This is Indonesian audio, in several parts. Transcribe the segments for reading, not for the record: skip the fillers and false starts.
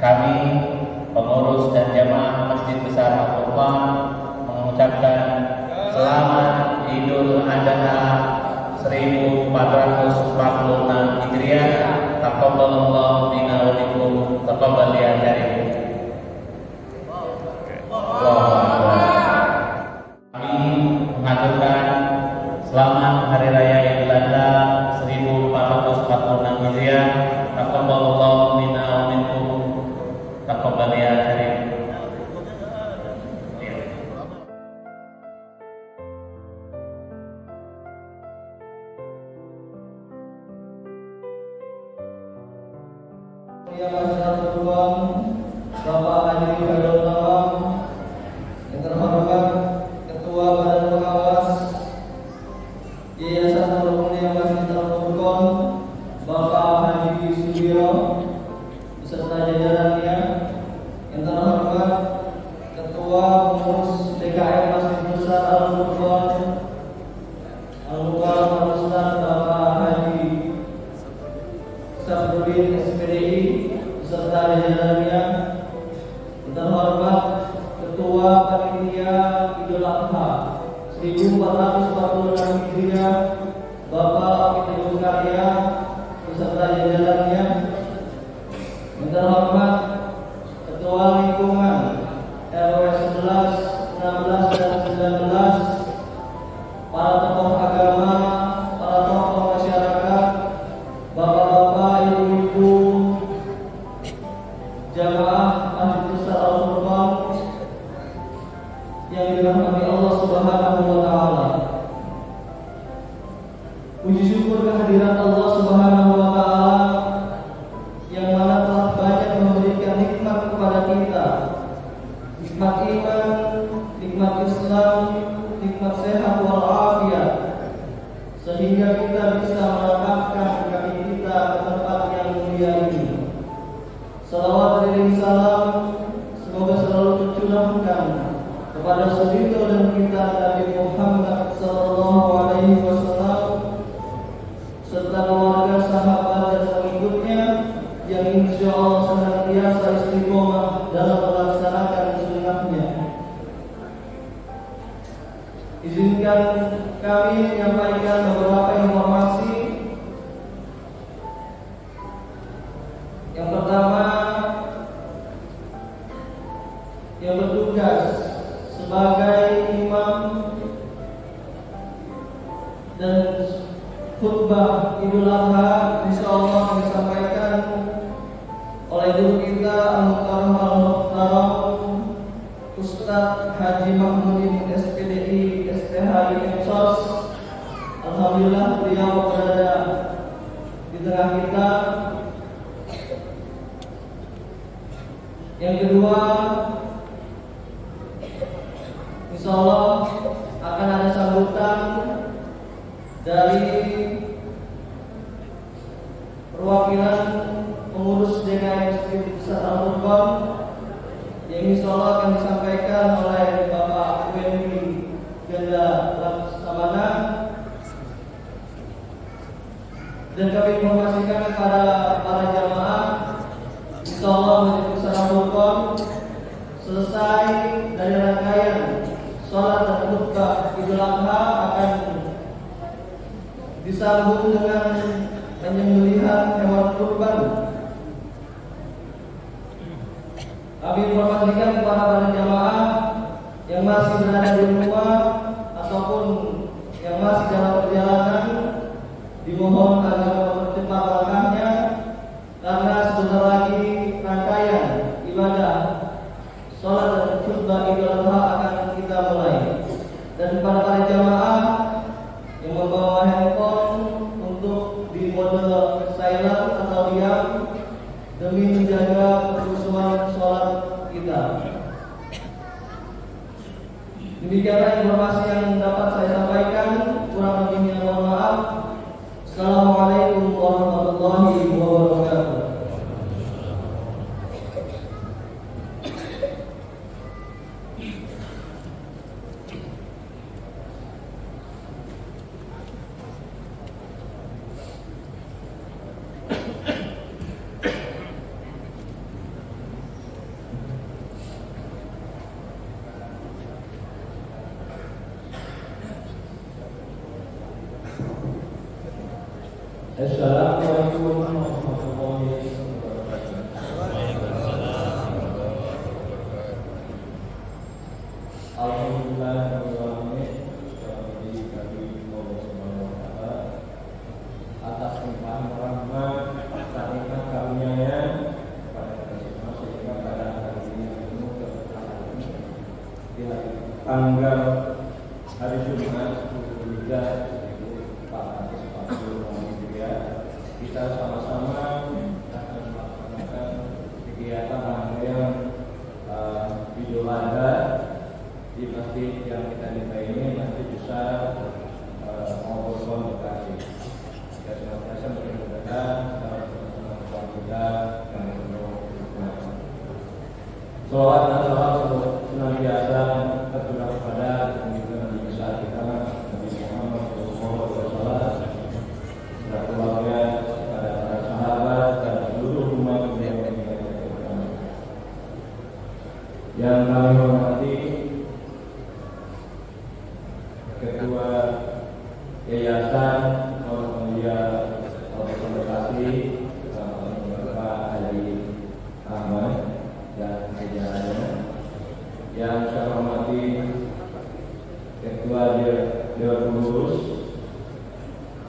Kami pengurus dan jamaah Masjid Besar Al-Furqan mengucapkan selamat Idul Adha 1446 Hijriah. Taqabbalallahu minna wa minkum taqabbal ya karim. Kami mengaturkan selamat Hari Raya Idul Adha 1446 Hijriah. Taqabbalallahu minna wa minkum taqabbal ya karim. Yang Masyarakat Tuhan, Bapak Haji Khairul Anam, yang terhormat Ketua Badan Pengawas Yayasan Nurul Mulia Masjid Al-Furqan, Bapak Haji Sudiro, beserta jajarannya, yang terhormat Ketua Pengurus DKM Masjid Besar Al-Furqan, Al-Mukarram Al-Ustaz Bapak Haji Safruddin SPDI beserta jajarannya, yang terhormat Ketua Panitia Idul Adha 1446 Hijriah Bapak Akidul Karya beserta jajarannya, yang terhormat Ketua Lingkungan RW 11, 16 dan 19, para tokoh agama, para tokoh masyarakat, bapak-bapak, ibu-ibu, jamaah Masjid Besar Al-Furqan yang dirahmati Allah Subhanahu wa taala. Puji syukur kehadiran Allah Subhanahu wa taala yang mana telah banyak memberikan nikmat kepada kita. Nikmat iman, nikmat Islam, nikmat sehat walafiat, sehingga kita bisa melangkahkan kaki kita ke tempat yang mulia ini. Salawat dan salam semoga selalu tercurahkan kepada suri dan kita Nabi Muhammad sallallahu alaihi wasallam serta keluarga, sahabat dan pengikutnya yang insya Allah senantiasa istiqomah dalam melaksanakan sunnahnya. Izinkan kami menyampaikan beberapa informasi. Yang pertama, yang bertugas sebagai imam dan khutbah Idul Adha insyaallah akan disampaikan oleh guru kita Al-Mukarram Al-Muhtaram Ustaz Haji Mahmudin SPDI SPHI Mensos. Alhamdulillah beliau berada di tengah kita. Yang kedua, insyaallah akan ada sambutan dari perwakilan pengurus DKM Masjid Besar Al-Furqan yang insyaallah akan disampaikan oleh Bapak Wendy Ganda Laksamana. Dan kami informasikan kepada para jamaah, insyaallah Masjid Besar Al-Furqan selesai dari rangkaian sholat dan khutbah Idul Adha akan disambung dengan penyembelihan hewan kurban. Kami informasikan kepada para jamaah yang masih berada di rumah ataupun yang masih dalam perjalanan, dimohon agar mempercepat langkahnya karena sebentar lagi rangkaian ibadah sholat dan khutbah Idul Adha akan kita mulai. Dan kepada para jamaah yang membawa handphone untuk di mode silent atau diam demi menjaga kerusuhan sholat kita. Demikianlah informasi yang dapat saya sampaikan. Kurang lebihnya mohon maaf. Assalamualaikum warahmatullahi wabarakatuh. Assalamualaikum warahmatullahi wabarakatuh. Alhamdulillah atas limpahan rahmat dan nikmat karunia-Nya kepada kita semua sehingga pada hari ini penuh keberkahan di tanggal hari Jumat 10 Zulhijjah 1440 kita sama-sama akan melaksanakan kegiatan rangkaian Idul Adha di masjid yang kita minta ini, Masjid Besar Al-Qur'an Bekasi. Kita senantiasa mudah-mudahan sama-sama kita yang penuh hikmah. Salawat dan salam senantiasa tercurah kepada Nabi besar kita Nabi Muhammad SAW, keluarga, kepada para sahabat dan seluruh umat yang kami hormati Ketua Yayasan Muhammadiyah Al-Qur'an Bekasi Bapak Haji Ahmad dan jajarannya, yang saya hormati Ketua Dewan Pengurus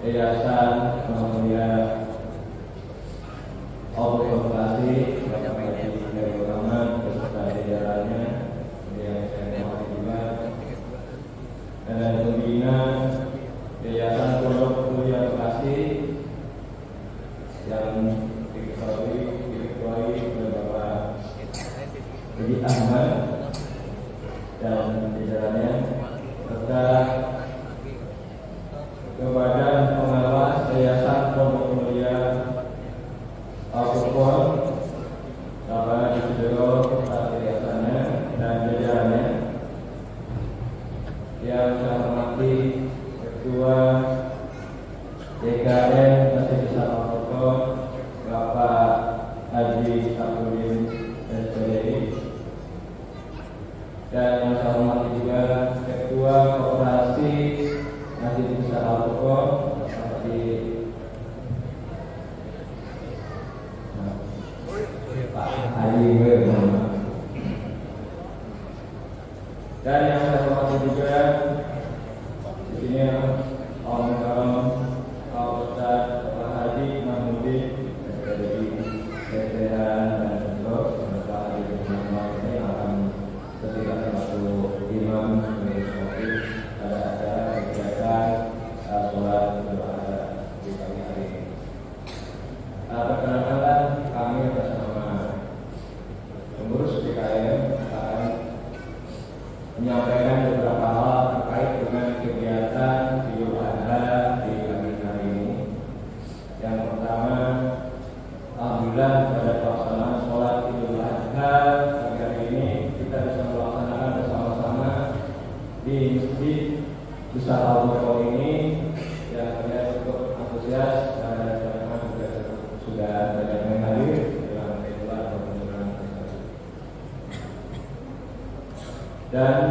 Yayasan Muhammadiyah Al-Qur'an Bekasi Bapak Haji Ahmad beserta jajarannya yang saya hormati juga, dan pembina Yayasan Pondok Mulia Bekasi yang diketuai oleh Bapak Haji Ahmad dan jajarannya, serta kepada pengawas Yayasan Pondok Mulia Al-Qur'an Bapak Yusudero yayasannya dan jajarannya, yang saya hormati Ketua DKM Masjid Besar Al-Qur'an Bapak Haji Abdulin SPDI, dan yang saya hormati juga Ketua Koperasi Masjid Besar Al-Qur'an seperti Pak Haji Muhammad, dan yang saya hormati juga di sini Om Pak Ustaz Bapak Haji Mahmudin dari SDH dan Bentrok, Bapak Haji Muhammad ini akan ketika satu imam sebagai pada acara kegiatan sholat berdoa di pagi hari ini. Perkenalkan, kami atas nama pengurus DKM akan menyampaikan beberapa hal terkait dengan kegiatan Idul Adha di pagi hari ini. Yang pertama, alhamdulillah pada pelaksanaan sholat Idul Adha pagi hari ini kita bisa melaksanakan bersama-sama di Masjid Besar Al-Qur'an ini, yang saya cukup antusias dan jamaah juga sudah banyak yang hadir dalam kegiatan pembukaan dan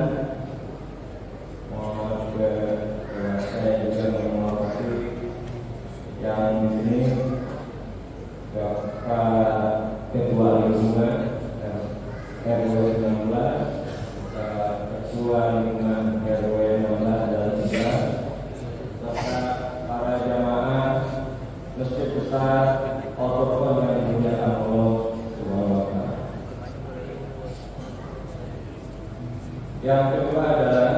mohon juga saya juga menghormati yang di sini Bapak Ketua Lingkungan RW 19, Ketua Lingkungan RW 16 dan 13, serta para jamaah Masjid Besar Al-Qur'an yang dimuliakan Allah Subhanahu wa Ta'ala. Yang kedua adalah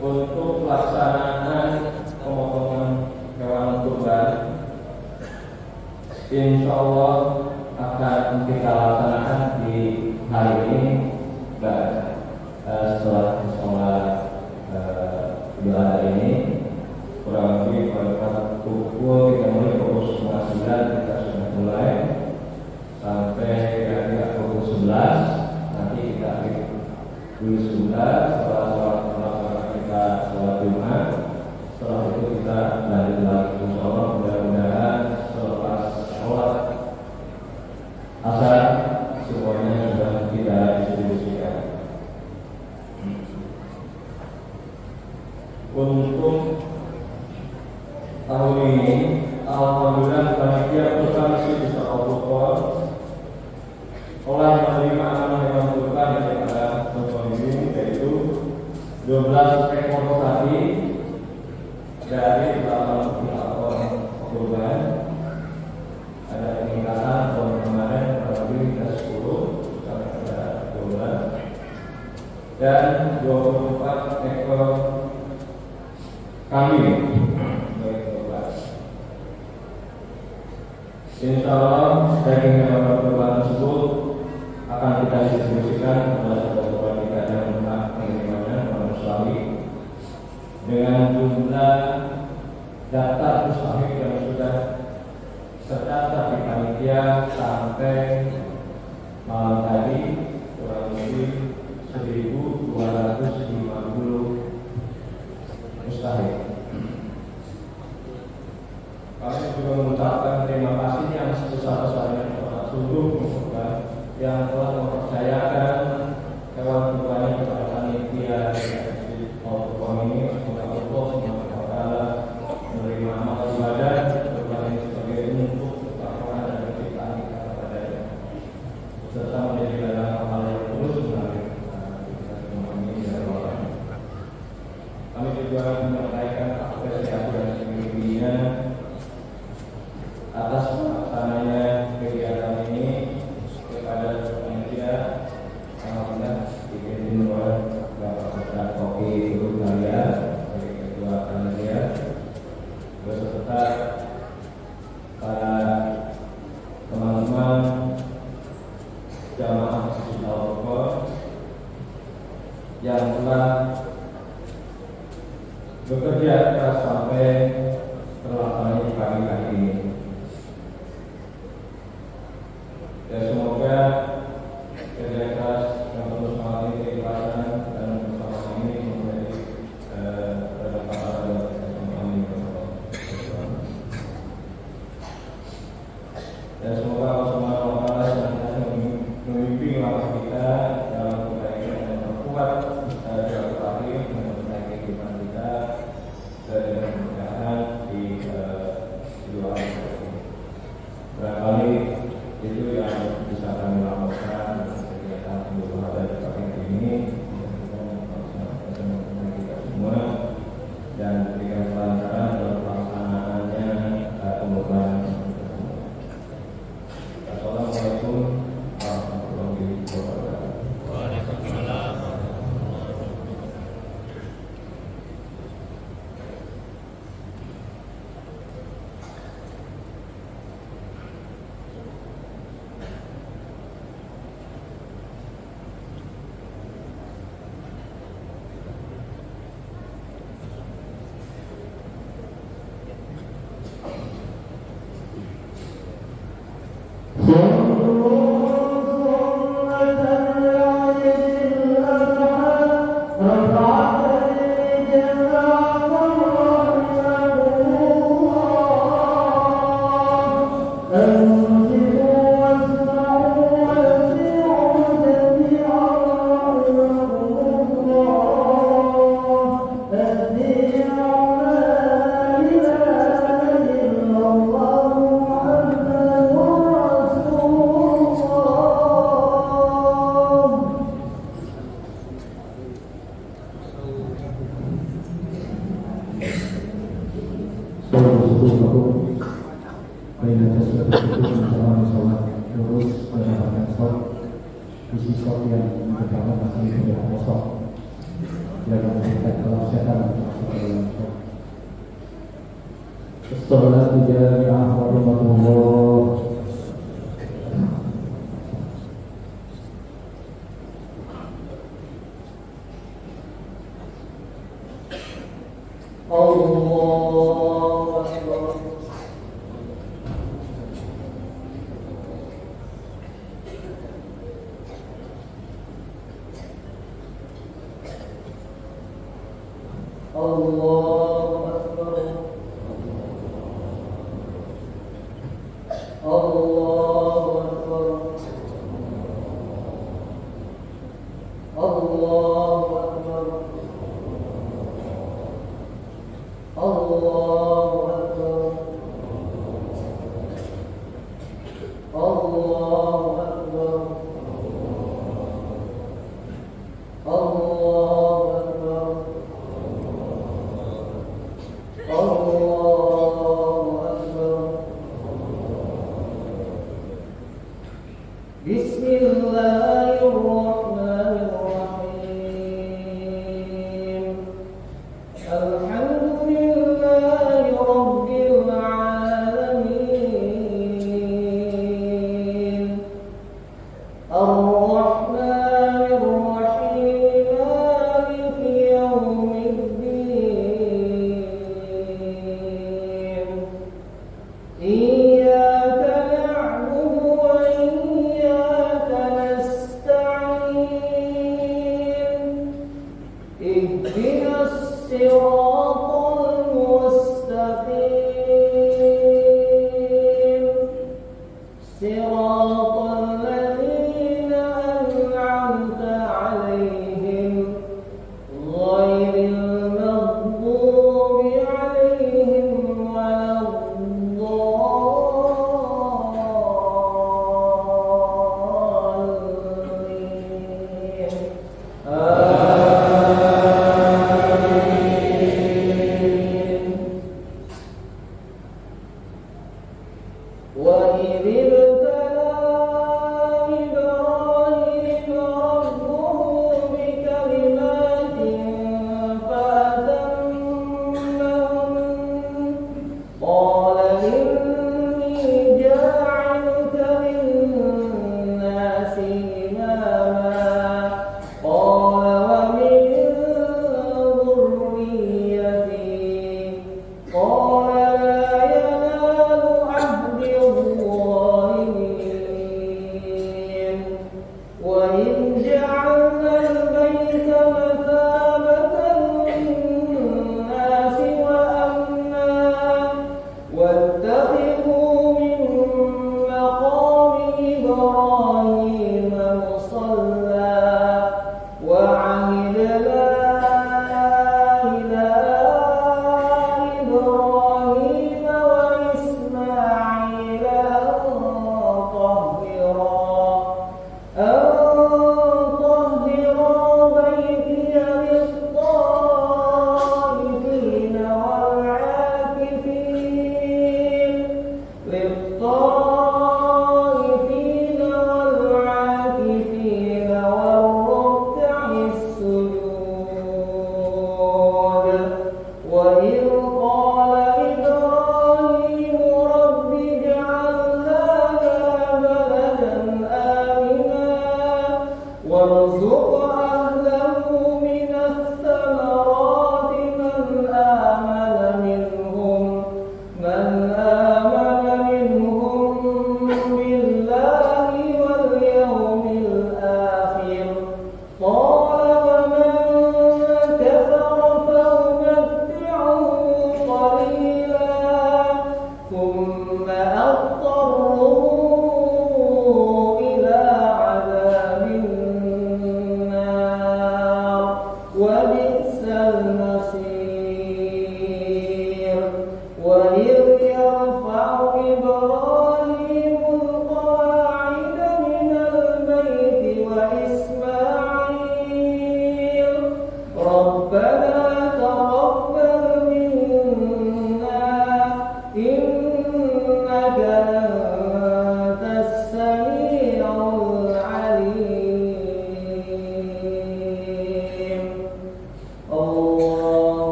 untuk pelaksanaan pemotongan hewan kurban, insya Allah akan kita laksanakan di hari ini setelah sholat Idul Adha ini, kurang lebih pada pukul 9 kita sudah mulai sampai kira-kira pukul 11. Nanti kita dulu sebentar setelah kita sholat Jumat. Setelah itu kita lanjut lagi, insya Allah mudah-mudahan selepas sholat asar semuanya sudah kita distribusikan. Untuk tahun ini Alhamdulillah panitia Proklamasi Besar Allah telah menerima amanah yang menentukan kepada contoh ini, yaitu 12 ekor sapi dari 8 korban. Ada peningkatan tahun kemarin lebih dari 10 sampai ada 12, dan 24 ekor kambing. Insya Allah daging hewan kurban tersebut akan kita distribusikan kepada saudara kita yang berhak menerimanya, kaum Islami, dengan jumlah daftar mustahik yang sudah tercatat di panitia sampai malam tadi kurang lebih 1.250 mustahik. Kami juga mengucapkan terima kasih yang sebesar-besarnya kepada seluruh peserta yang telah mempercayakan hewan kurbannya kepada panitia kurban ini. Semoga Allah Subhanahu wa taala menerima amal ibadah kurban ini sebagai bentuk ketakwaan dan kecintaan kita kepadanya, serta menjadi ladang amal yang terus mengalir kita semua ini dari Allah. Kami juga menyampaikan apresiasi dan tingginya atas pelaksananya kegiatan ini kepada panitia alhamdulillah dipimpin oleh Bapak Ustaz Koki Guru Kalian sebagai ketua panitia beserta para teman-teman jamaah Masjid Al-Aqsa yang telah bekerja keras sampai terlaksananya di pagi hari ini. Ya, semoga kerja keras yang terus mengalami keikhlasan dan bersama ini menjadi berdampak pada kita semua ini. Dan semoga Allah Subhanahu wa taala senantiasa membimbing langkah kita dalam kebaikan dan memperkuat jalan terakhir memperbaiki kehidupan kita dari kemudahan di dua hari ini. Barangkali itu yang bisa kami lakukan dengan kegiatan Idul Adha di pagi ini. Mudah-mudahan kita semua dan berikan kelancaran dalam pelaksanaannya pengorbanan. Assalamualaikum warahmatullahi wabarakatuh. Waalaikumsalam. Salat jami'ah warahmatullah. Allahu Akbar. Allahu Akbar. Allahu Akbar. Allahu Akbar. Allahu Akbar.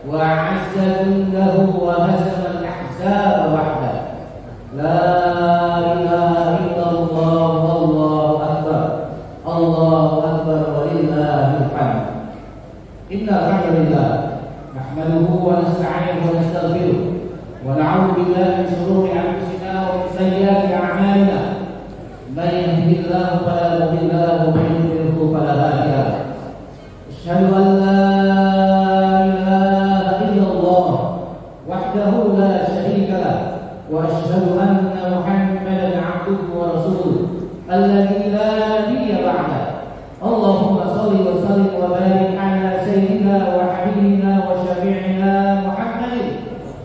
وأعز جنده وهزم الأحزاب وحده لا ونستعينه ونستغفره ونعوذ بالله من شرور أنفسنا ومن سيئات أعمالنا من يهده الله فلا مضل له ومن يضلل فلا هادي له أشهد أن لا إله إلا الله وحده لا شريك له وأشهد أن محمدا عبده ورسوله الذي لا نبي بعده اللهم صل وسلم وبارك على سيدنا وحبيبنا وشفيعنا محمد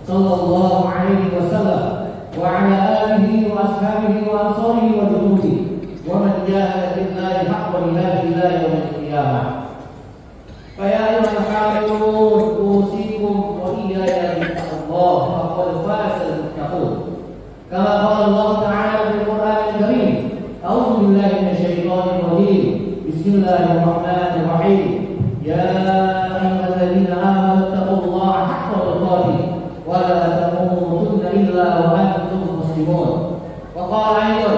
صلى الله عليه وسلم وعلى آله وأصحابه وأنصاره وجنوده ومن جاهد في الله حق جهاده إلى يوم القيامة. فيا أيها الحاضرون أوصيكم وإياي بتقوى الله فقد فاز المتقون كما قال الله تعالى في القرآن الكريم أعوذ بالله من الشيطان الرجيم بسم الله الرحمن الرحيم يا أيها الذين آمنوا اتقوا الله حق تقاته ولا تموتن إلا وأنتم مسلمون. وقال أيضا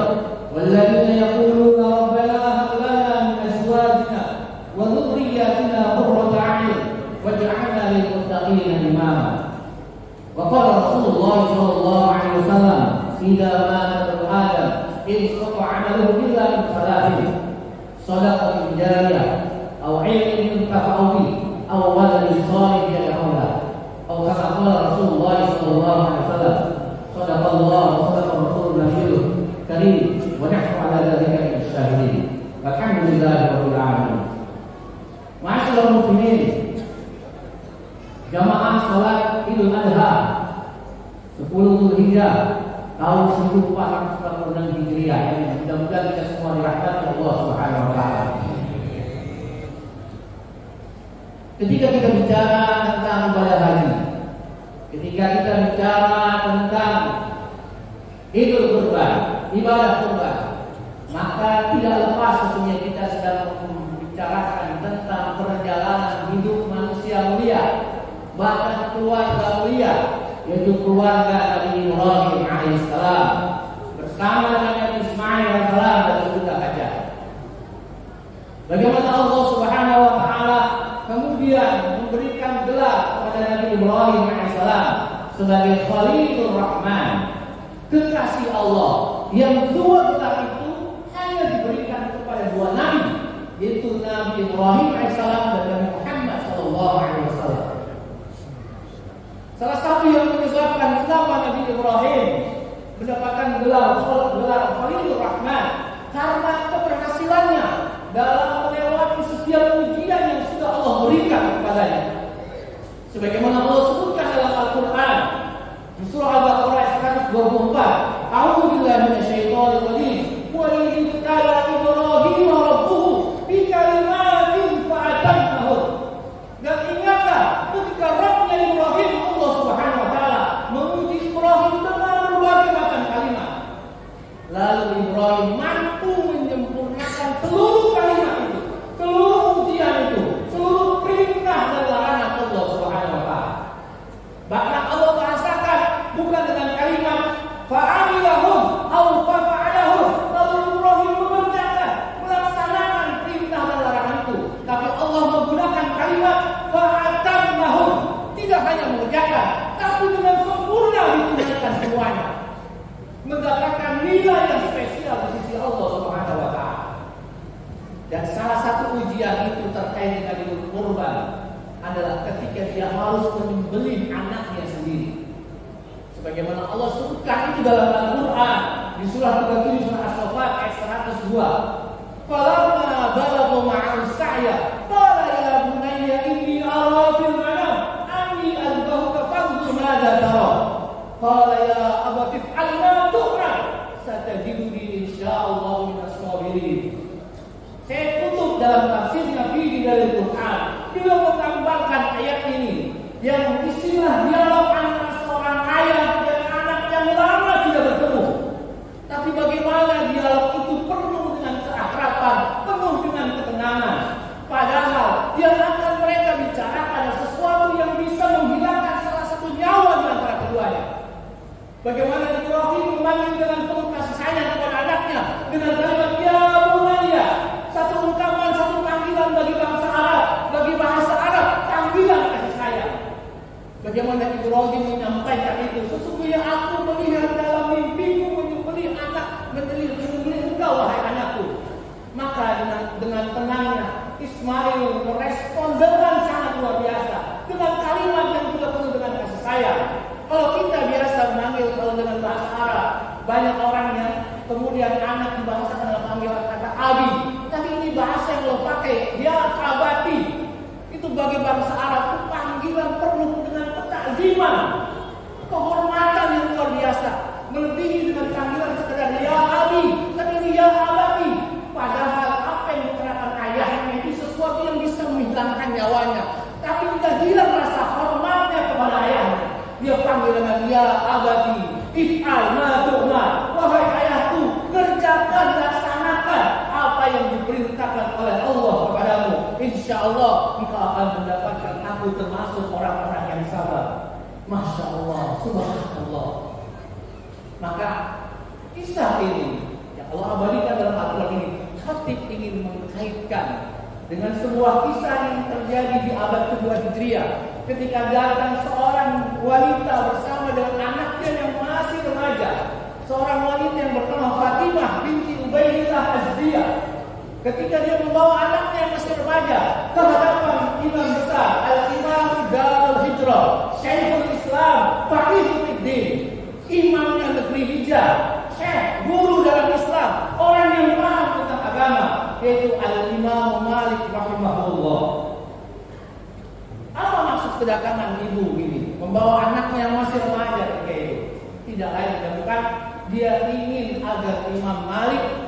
والذين يقولون ربنا هب لنا من أزواجنا وذرياتنا قرة أعين واجعلنا للمتقين إماما. وقال رسول الله صلى الله عليه وسلم إذا مات ابن آدم انقطع عمله إلا من ثلاث صدقة جارية أو علم ينتفع به أو ولد صالح يدعو له أو كما قال رسول الله صلى الله عليه وسلم صدق الله وصدق رسول نبيه الكريم ونحن على ذلك من الشاهدين والحمد لله رب العالمين. Ma'asyiral muslimin, jamaah salat Idul Adha 10 Dzulhijjah tahun 1446 Hijriah yang mudah-mudahan kita semua dirahmati Allah Subhanahu wa taala. Ketika kita bicara tentang ibadah haji, ketika kita bicara tentang Idul Kurban, ibadah kurban, maka tidak lepas sesungguhnya kita sedang membicarakan tentang perjalanan hidup manusia mulia, bahkan keluarga mulia, yaitu keluarga Nabi Ibrahim alaihissalam bersama dengan Nabi Ismail alaihissalam dan juga Hajar. Bagaimana Allah Subhanahu wa taala kemudian memberikan gelar kepada Nabi Ibrahim alaihissalam sebagai Khalilur Rahman, kekasih Allah, yang dua gelar itu hanya diberikan kepada dua nabi, yaitu Nabi Ibrahim alaihissalam dan Nabi Muhammad sallallahu alaihi wasallam. Salah satu yang menyebabkan kenapa Nabi Ibrahim mendapatkan gelar Khalilur Rahman karena keberhasilannya dalam melewati setiap ujian yang sudah Allah berikan kepadanya. Sebagaimana Allah sebutkan dalam Al-Quran di surah Al-Baqarah ayat 124, A'udzu billahi minasyaitonir rajim. Wa idh qala Ibrahim rabbuhu bi kalimatin fa'atammahun. Dan ingatlah ketika Rabbnya Ibrahim, Allah Subhanahu wa taala menguji Ibrahim dengan berbagai macam kalimat. Lalu Ibrahim mampu menyempurnakan seluruh kalimat itu, seluruh ujian itu, seluruh perintah dan larangan Allah Subhanahu wa taala. Bahkan Allah bahasakan bukan dengan kalimat fa'alahum atau fa'alahum, lalu Ibrahim mengerjakan, melaksanakan perintah dan larangan itu, tapi Allah menggunakan kalimat fa'atammahum, tidak hanya mengerjakan, tapi dengan sempurna ditunaikan semuanya, mendapatkan nilai yang spesial di sisi Allah Subhanahu wa taala. Dan salah satu ujian itu terkait dengan Idul Kurban adalah ketika dia harus menyembelih anaknya sendiri. Sebagaimana Allah sebutkan itu dalam Al-Quran di surah 37 surah As-Saffat ayat 102. Falamma balagha ma'al sa'ya qala ya bunayya inni ara fil manam anni adbahuka fanzur madza tara. Qala ya abati if'al ma tu'mar satajiduni insyaallah minas sabirin. Saya kutub dalam tafsirnya fi dari Quran, dia menggambarkan ayat ini yang istilah dialog antara seorang ayah dan anak yang lama tidak bertemu. Tapi bagaimana dialog itu penuh dengan keakraban, penuh dengan ketenangan. Padahal yang akan mereka bicarakan adalah sesuatu yang bisa menghilangkan salah satu nyawa di antara keduanya. Bagaimana Ibrahim memanggil dengan penuh kasih sayang kepada anaknya dengan kalimat ya bunayya. Satu ungkapan, satu panggilan bagi bangsa Arab, bagi bahasa Arab, panggilan kasih sayang. Bagaimana Ibrahim menyampaikan itu? Sesungguhnya aku melihat dalam mimpiku menyembelih anak, menyembelih engkau wahai anakku. Maka dengan tenangnya Ismail merespon dengan sangat luar biasa, dengan kalimat yang juga penuh dengan kasih sayang. Kalau kita biasa memanggil kalau dengan bahasa Arab, banyak orang yang kemudian anak dibahasakan dalam panggilan kata abi, tapi ini bahasa yang lo pakai, ya abati. Itu bagi bangsa Arab itu panggilan penuh dengan ketakziman, kehormatan yang luar biasa, melebihi dengan panggilan sekedar ya abi, tapi ini ya abati. Padahal apa yang diterapkan ayahnya itu sesuatu yang bisa menghilangkan nyawanya, tapi tidak hilang rasa hormatnya kepada ayahnya. Dia panggil dengan ya abati, if'al ma tu'mar, wahai ayahku, kerjakan, laksanakan apa yang diperintahkan oleh Allah kepadamu. Insya Allah engkau akan mendapatkan aku termasuk orang-orang yang sabar. Masya Allah, subhanallah. Maka kisah ini yang Allah abadikan dalam Al-Quran ini, khatib ingin mengkaitkan dengan sebuah kisah yang terjadi di abad kedua Hijriah, ketika datang seorang wanita bersama dengan anaknya yang masih remaja, seorang wanita yang bernama Fatimah binti Ubaidillah Azdiyah. Ketika dia membawa anaknya yang masih remaja ke hadapan imam besar Al-Imam Darul Hijrah, Syekhul Islam, Faqihul Fiddin, imamnya negeri Hijaz, syekh, guru dalam Islam, orang yang paham tentang agama, yaitu Al-Imam Malik rahimahullah. Apa maksud kedatangan ibu ini membawa anaknya yang masih remaja kayak itu? Tidak lain dan bukan dia ingin agar Imam Malik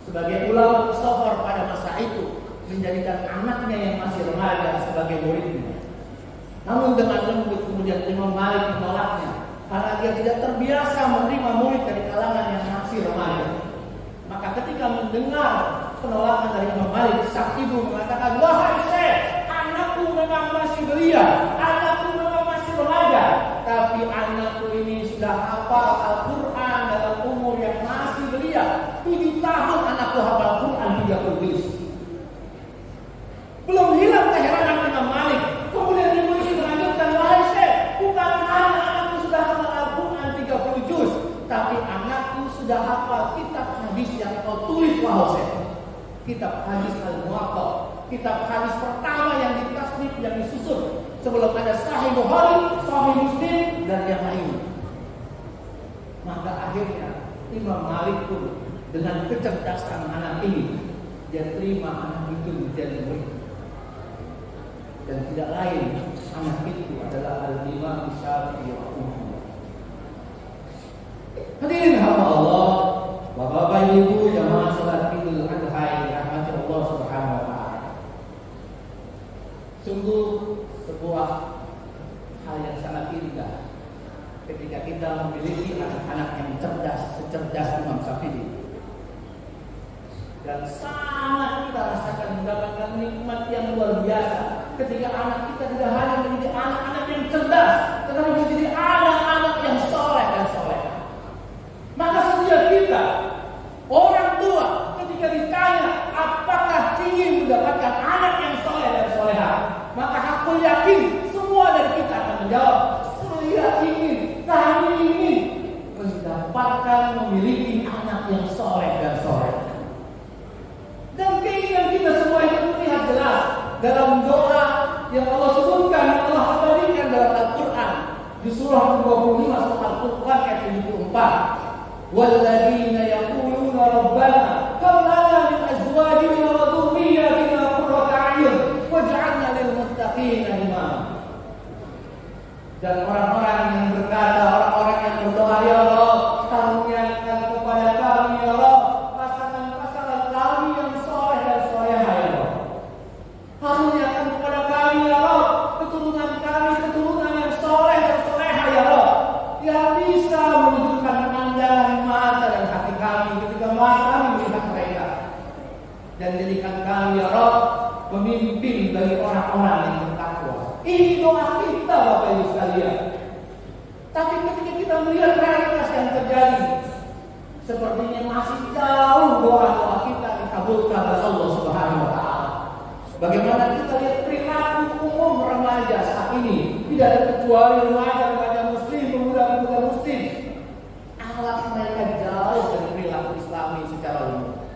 sebagai ulama sofar pada masa itu menjadikan anaknya yang masih remaja sebagai muridnya. Namun dengan lembut kemudian Imam Malik menolaknya karena dia tidak terbiasa menerima murid dari kalangan yang masih remaja. Maka ketika mendengar penolakan dari Imam Malik, sang ibu mengatakan, wahai syekh, anakku memang masih belia, anakku memang masih remaja, tapi anakku ini sudah hafal Al-Quran dalam umur yang masih belia. 7 tahun anakku hafal Al-Quran 30 juz. Belum hilang keheranan Imam Malik. Kemudian ibu ini melanjutkan, wahai syekh, bukan hanya anakku sudah hafal Al-Quran 30 juz, tapi anakku sudah hafal kitab hadis yang kau tulis wahai syekh. Kitab hadis Al-Muwatta, kitab hadis pertama yang ditasnif, yang disusun sebelum ada Sahih Bukhari, Sahih Muslim dan yang lain. Maka akhirnya Imam Malik pun dengan kecerdasan anak ini, dia terima anak itu menjadi murid. Dan tidak lain, anak itu adalah Al-Imam Syafi'i rahimahullah. Hadirin hamba Allah, Bapak Ibu jamaah salat Idul Adha yang dirahmati Allah Subhanahu wa taala. Sungguh sebuah hal yang sangat indah ketika kita memiliki anak-anak yang cerdas, secerdas Imam Syafi'i. Dan sangat kita rasakan mendapatkan nikmat yang luar biasa ketika anak kita tidak hanya menjadi anak-anak yang cerdas, tetapi menjadi anak-anak yang soleh dan solehah. Maka setiap kita, orang tua, ketika ditanya apakah ingin mendapatkan anak yang soleh dan solehah, maka aku yakin semua dari kita akan menjawab, saya ingin, kami ingin mendapatkan, memiliki anak yang soleh dan solehah. Dan keinginan kita semua itu terlihat jelas dalam doa yang Allah sebutkan, yang Allah abadikan dalam Al-Quran di surah 25 surah Al-Furqan ayat 74. Walladzina yaquluna rabbana hab lana min azwajina wa dhurriyyatina qurrata a'yun waj'alna lil muttaqina imama. Dan orang-orang yang berkata, orang-orang yang berdoa, ya Allah, karuniakan kepada kami ya Allah pasangan-pasangan kami yang soleh dan solehah ya Allah. Karuniakan kepada kami ya Allah keturunan kami, keturunan yang soleh dan solehah ya Allah, yang bisa menunjukkan pandangan mata dan hati kami ketika kami melihat mereka, dan jadikan kami ya Allah pemimpin bagi orang-orang yang bertakwa. Ini doa kita Bapak Ibu sekalian. Tapi ketika kita melihat realitas yang terjadi, sepertinya masih jauh doa-doa kita dikabulkan oleh Allah Subhanahu wa taala. Bagaimana kita lihat perilaku umum remaja saat ini di tidak terkecuali remaja-remaja muslim, pemuda-pemuda muslim. Akhlak mereka jauh dari perilaku Islami secara umum.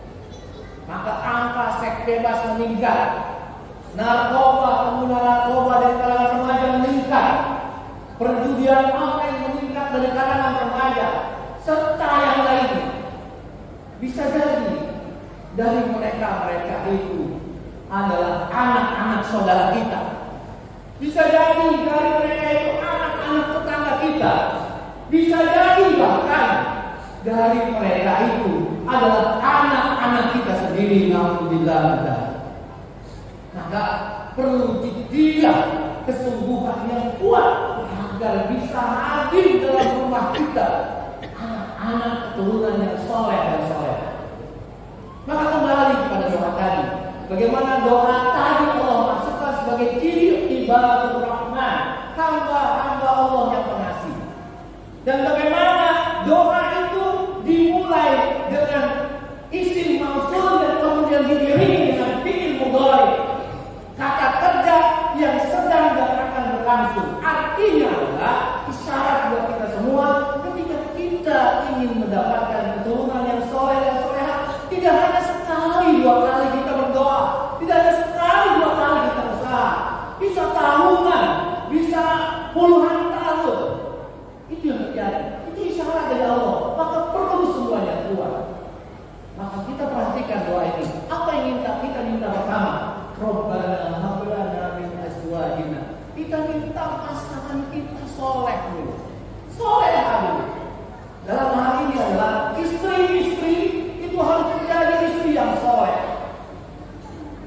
Maka angka seks bebas meningkat, narkoba, pengguna narkoba dari kalangan remaja meningkat, perjudian online meningkat dari kalangan remaja, serta yang lainnya. Bisa jadi dari mereka itu adalah anak-anak saudara kita. Bisa jadi dari mereka itu anak-anak tetangga kita. Bisa jadi bahkan dari mereka itu adalah anak-anak kita sendiri. Alhamdulillah. Maka perlu jiddiyah, kesungguhan yang kuat agar bisa hadir dalam rumah kita anak-anak keturunan yang soleh dan soleh. Maka kembali kepada doa tadi. Bagaimana doa tadi Allah masukkan sebagai ciri ibadur rahman, hamba-hamba Allah yang pengasih. Dan bagaimana doa itu dimulai dengan isim mausul dan kemudian diiringi dengan fi'il mudhari, kata kerja yang sedang dan akan berlangsung. Artinya adalah isyarat buat kita semua ketika kita ingin mendapatkan keturunan yang soleh dan soleha, tidak hanya sekali dua kali kita berdoa, tidak hanya sekali dua kali kita berusaha, bisa tahunan, bisa puluhan tahun. Itu yang terjadi. Itu isyarat dari Allah. Maka perlu semuanya kuat. Maka kita perhatikan doa ini. Apa yang kita minta pertama? Rabbana hab lana min azwajina. Kita minta pasangan kita soleh dulu. Soleh dulu. Dalam hal ini adalah istri-istri itu harus menjadi istri yang soleh.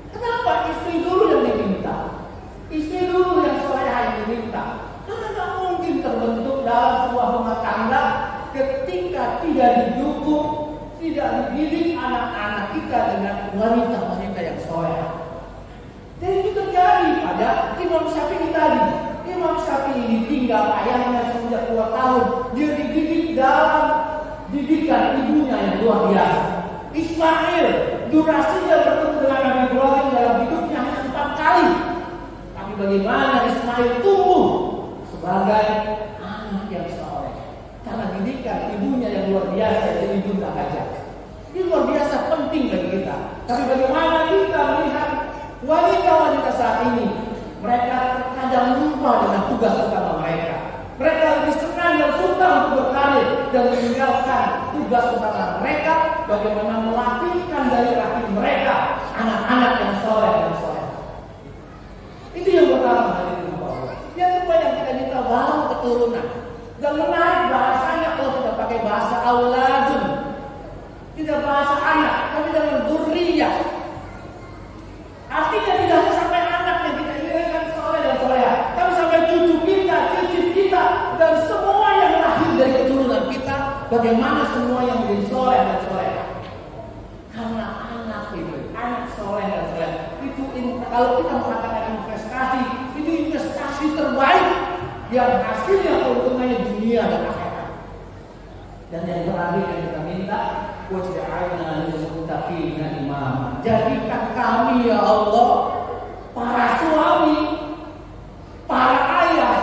Kenapa istri dulu yang diminta? Istri dulu yang soleh yang diminta. Karena tak mungkin terbentuk dalam sebuah rumah tangga ketika tidak didukung, tidak dididik anak-anak kita dengan wanita-wanita yang soleh. Dan itu terjadi pada Imam Syafi'i tadi. Imam Syafi'i ditinggal ayahnya sejak 2 tahun. Dia dididik dalam didikan ibunya yang luar biasa. Ismail durasinya bertemu dengan Nabi Ibrahim dalam hidupnya hanya 4 kali. Tapi bagaimana Ismail tumbuh sebagai anak yang soleh karena didikan ibunya yang luar biasa, yaitu Ibunda Hajar. Ini luar biasa penting bagi kita. Tapi bagaimana kita melihat wanita-wanita saat ini? Mereka kadang lupa dengan tugas utama mereka. Mereka lebih senang dan suka untuk berkarir dan meninggalkan tugas utama mereka, bagaimana melatihkan dari rahim mereka anak-anak yang soleh dan soleh. Itu yang pertama dari Allah. Yang kedua yang kita minta baru keturunan. Dan menarik bahasanya kalau tidak pakai bahasa auladun, tidak bahasa anak, tapi dengan dzurriyyah. Artinya tidak hanya sampai anak yang kita inginkan soleh dan soleha, tapi sampai cucu kita, cicit kita, dan semua yang lahir dari keturunan kita, bagaimana semua yang menjadi soleh dan soleha. Karena anak itu, anak soleh dan soleha itu, kalau kita mengatakan investasi, itu investasi terbaik yang hasilnya keuntungannya dunia dan akhirat. Dan yang terakhir yang kita minta, waj'alna lil muttaqina imama. Jadikan kami ya Allah, para suami, para ayah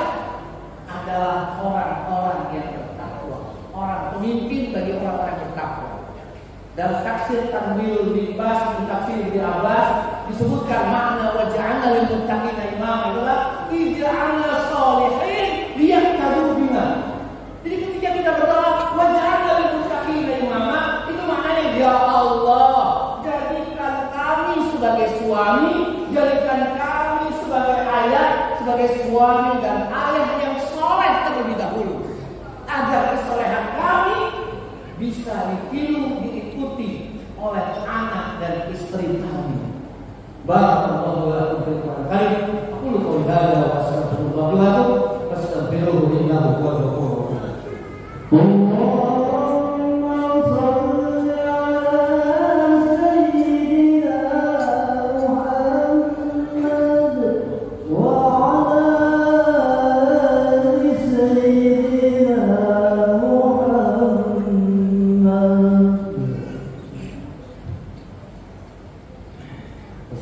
adalah orang-orang yang bertakwa, orang pemimpin bagi orang-orang yang bertakwa. Dalam tafsir Tanwil bin Bas, tafsir bin Abbas disebutkan makna waj'alna lil muttaqina imama adalah ij'alna sholihin liyaqtadu bina. Jadi ketika kita berdoa waj'alna lil muttaqina imama, itu maknanya ya Allah, jadikan kami sebagai suami, jadikan kami sebagai ayah, sebagai suami dan ayah yang soleh terlebih dahulu, agar kesolehan kami bisa ditiru, diikuti oleh anak dan istri kami. Barakallahu lakum fil Qur'an. Aku lupa hadza wa astaghfirullah lakum fastaghfiruhu innahu huwal ghafurur rahim.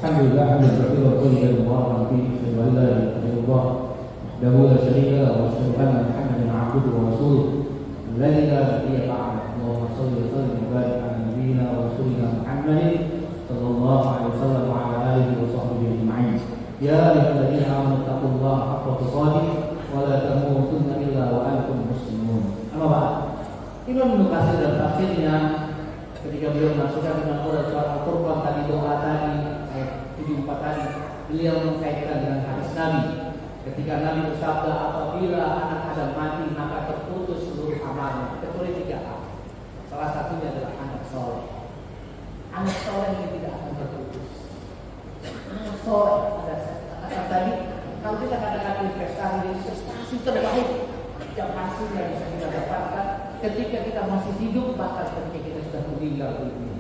Alhamdulillah, alhamdulillah, هي بعد. اللهم صل وسلم وبارك على نبينا ورسولنا محمد صلى الله عليه وسلم وعلى آله وصحبه أجمعين. يا أيها الذين آمنوا اتقوا الله حق تقاته ولا تموتن إلا وأنتم مسلمون. Amma ba'd. Imam Ibnu Katsir dan tafsirnya ketika beliau masukkan dengan surat Al-Furqan tadi, doa tadi ayat 74 tadi, beliau mengkaitkan dengan hadis Nabi ketika Nabi bersabda, apabila anak Adam mati maka terputus seluruh amalnya kecuali 3 hal. Salah satunya adalah anak soleh. Anak soleh yang tidak akan terputus. Anak soleh ada tadi. Kalau kita katakan investasi terbaik yang hasilnya bisa kita dapatkan ketika kita masih hidup, bahkan ketika kita sudah meninggal dunia.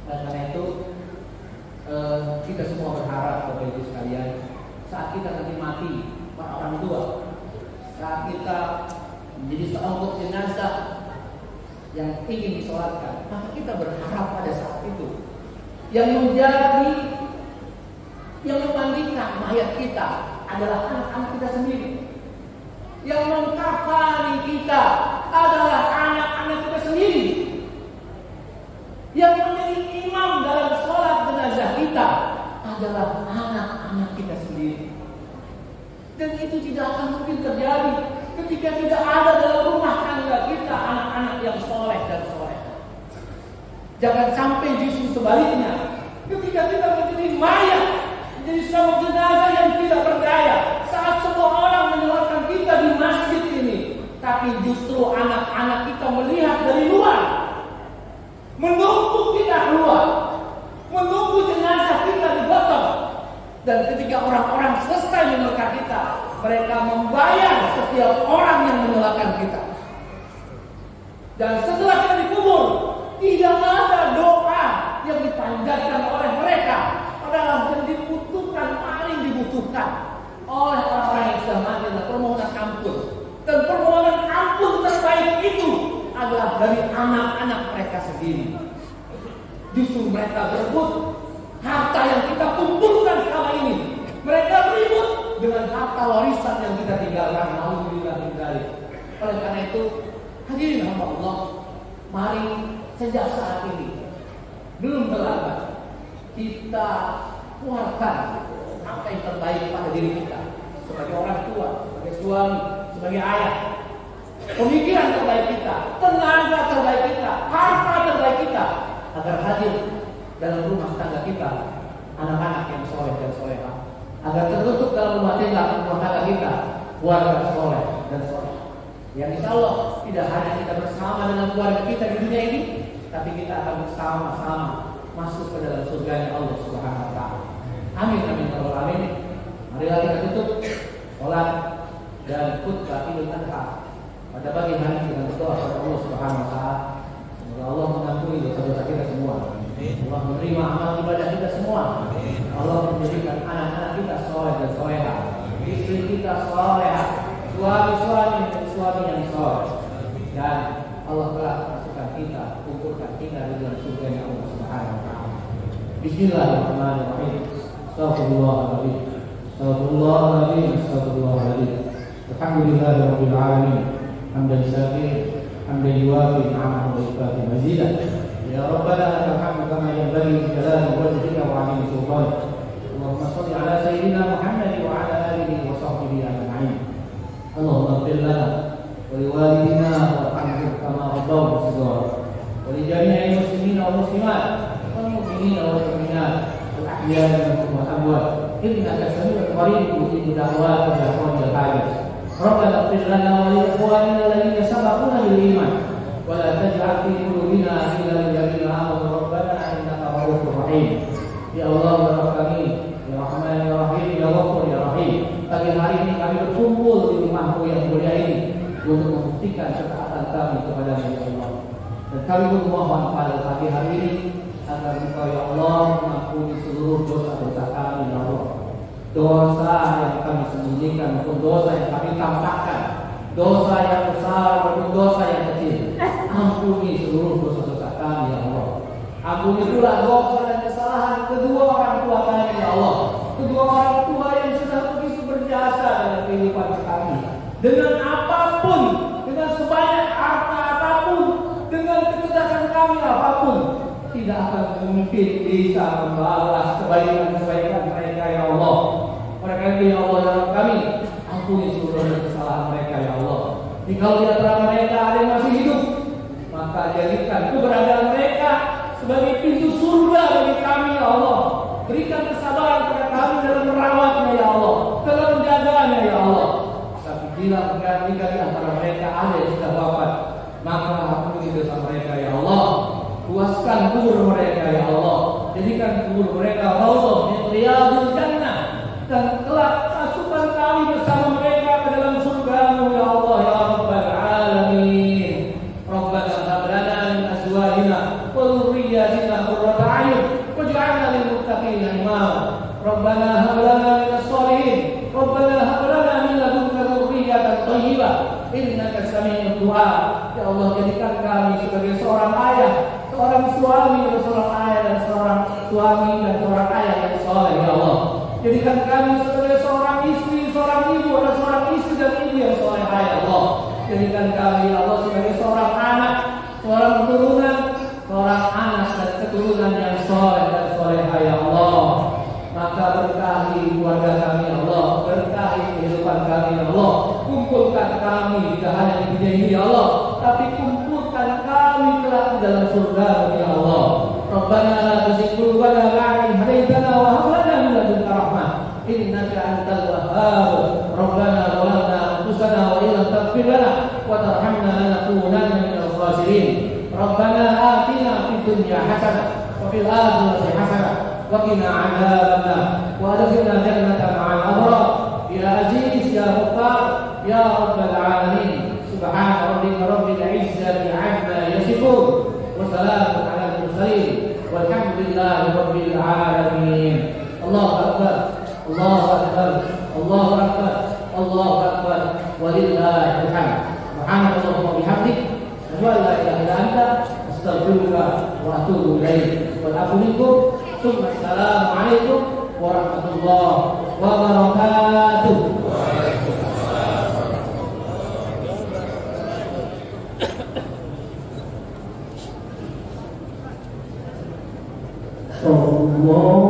Karena itu kita semua berharap Bapak Ibu sekalian, saat kita nanti mati, para orang tua, saat kita menjadi seonggok jenazah yang ingin disolatkan, maka kita berharap pada saat itu yang memandikan mayat kita adalah anak-anak kita sendiri. Yang mengkafani kita adalah anak-anak kita sendiri. Yang menjadi imam dalam sholat jenazah kita adalah anak-anak kita sendiri. Dan itu tidak akan mungkin terjadi ketika tidak ada dalam rumah tangga kita anak-anak yang soleh dan soleh. Jangan sampai justru sebaliknya, ketika kita menjadi mayat, menjadi sebuah jenazah yang tidak berdaya, saat semua orang menyolatkan kita di masjid ini, tapi justru anak-anak kita melihat dari luar, menunggu kita keluar, menunggu jenazah kita digotong. Dan ketika orang-orang selesai menyolatkan kita, mereka membayar setiap orang yang menyolatkan kita. Dan setelah kita dikubur, tidak ada doa yang dipanjatkan oleh mereka. Padahal yang dibutuhkan, paling dibutuhkan oleh orang-orang yang sudah mati adalah permohonan ampun. Dan permohonan ampun terbaik itu adalah dari anak-anak mereka sendiri. Justru mereka berebut harta yang kita kumpulkan selama ini. Mereka ribut dengan harta warisan yang kita tinggalkan. Alhamdulillah. Oleh karena itu, hadirin hamba Allah, mari sejak saat ini belum terlambat kita keluarkan apa yang terbaik pada diri kita sebagai orang tua, sebagai suami, sebagai ayah. Pemikiran terbaik kita, tenaga terbaik kita, harta terbaik kita, agar hadir dalam rumah tangga kita anak-anak yang soleh dan solehah, agar terbentuk dalam rumah tangga kita keluarga soleh dan soleh. Yang insya Allah tidak hanya kita bersama dengan keluarga kita di dunia ini, tapi kita akan bersama-sama masuk ke dalam surganya Allah Subhanahu wa taala. Amin amin ya rabbal alamin. Marilah kita tutup salat dan khutbah Idul Adha pada pagi hari dengan berdoa kepada Allah Subhanahu wa taala. Semoga Allah mengampuni dosa-dosa kita semua. Allah menerima amal ibadah kita semua. Allah menjadikan anak-anak kita soleh dan solehah, istri kita solehah, suami-suami dan suami yang soleh. Dan Allah telah masukkan kita, kumpulkan kita di dalam surganya Allah Subhanahu wa taala. Bismillahirrahmanirrahim. Astaghfirullahaladzim. Astaghfirullahaladzim. Astaghfirullahaladzim. Alhamdulillahirabbil alamin. Hamdan syakir, hamdan yuwafi ni'amahu wa yukafi mazidah. Ya Rabbana lakal hamdu kama yanbaghi li jalali wajhika wa 'azimi sultanik. Allahumma shalli ala sayyidina Muhammad wa ala alihi wa sahbihi ajma'in. Allahumma ighfir lana wa liwalidina warhamhum kama rabbawna shighara. Wa li jami'il muslimina wal muslimat wal mu'minina wal mu'minat wal ahya'i minhum wal amwat. Innaka sami'un qaribun mujibu da'wati ya qawiyal hajat. Rabbana ighfir lana wa li ikhwanina alladhina sabaquna bil iman wa la taj'al fi qulubina ghillan lil ladzina amanu rabbana innaka ra'ufur rahim. Ya Allah ya Rabbani, ya Rahman ya Rahim, ya Ghafur ya Rahim. Pagi hari ini kami berkumpul di rumah-Mu yang mulia ini untuk membuktikan ketaatan kami kepada Ya Allah. Dan kami memohon pada pagi hari ini agar Engkau ya Allah mengampuni seluruh dosa-dosa kami ya Allah. Dosa yang kami sembunyikan maupun dosa yang kami tampakkan, dosa yang besar maupun dosa yang kecil. Ampuni seluruh dosa-dosa kami ya Allah. Ampuni pula dosa dan kesalahan kedua orang tua kami ya Allah. Kedua orang tua yang sudah begitu berjasa dalam kehidupan kami. Dengan apapun, dengan sebanyak harta tidak akan mungkin bisa membalas kebaikan-kebaikan mereka ya Allah. Mereka itu ya Allah ya kami, ampuni seluruh kesalahan mereka ya Allah. Jika di antara mereka ada yang masih hidup, maka jadikan keberadaan mereka sebagai pintu surga bagi kami ya Allah. Berikan kesabaran kepada kami dalam merawatnya ya Allah, dalam menjaganya ya Allah. Tapi bila berganti di antara mereka ada yang sudah wafat, maka ampuni dosa mereka ya Allah. Puaskan kubur mereka ya Allah. Jadikan kubur mereka raudhah min riyadil jannah, dan kelak masukkan kami bersama mereka ke dalam surga-Mu ya Allah ya Rabbal alamin. Rabbana hab lana min azwajina wa dhurriyyatina qurrata a'yun waj'alna lil muttaqina imama. Rabbana hab lana min as-solihin. Rabbana hab lana min ladunka dhurriyyatan thayyibah innaka sami'ud du'a. Ya Allah, jadikan kami sebagai seorang ayah, seorang suami dan seorang ayah, dan seorang suami dan seorang ayah yang soleh ya Allah. Jadikan kami sebagai seorang istri, seorang ibu, dan seorang istri dan ibu yang soleh ya Allah. Jadikan kami ya Allah sebagai seorang anak, seorang keturunan, seorang anak dan keturunan yang soleh dan soleh ya Allah. Maka berkahi keluarga kami ya Allah, berkahi kehidupan kami ya Allah. Kumpulkan kami tidak hanya di dunia ini ya Allah, tapi kumpulkan kami kelak di dalam surga ya Allah. Rabbana la tuzigh qulubana ba'da idh hadaytana wa hab lana min ladunka rahmah innaka antal wahhab. Rabbana zalamna anfusana wa illam taghfir lana wa tarhamna lanakunanna minal khasirin. Rabbana atina fid dunya hasanah wa fil akhirati hasanah wa qina 'adzabannar wa adkhilna jannata ma'al abrar. Ya Aziz ya Ghaffar ya Rabbal alamin. Subhana rabbika rabbil izzati 'amma yasifun wa salamun 'alal mursalin walhamdulillahi rabbil alamin. Allahu akbar, Allahu akbar, Allahu akbar, Allahu akbar, walillahil hamd. Subhanallah wa bihamdik, asyhadu an la ilaha illa anta, astaghfiruka wa atubu ilaik. Wa a'udzu Assalamu alaikum warahmatullahi wabarakatuh. Allah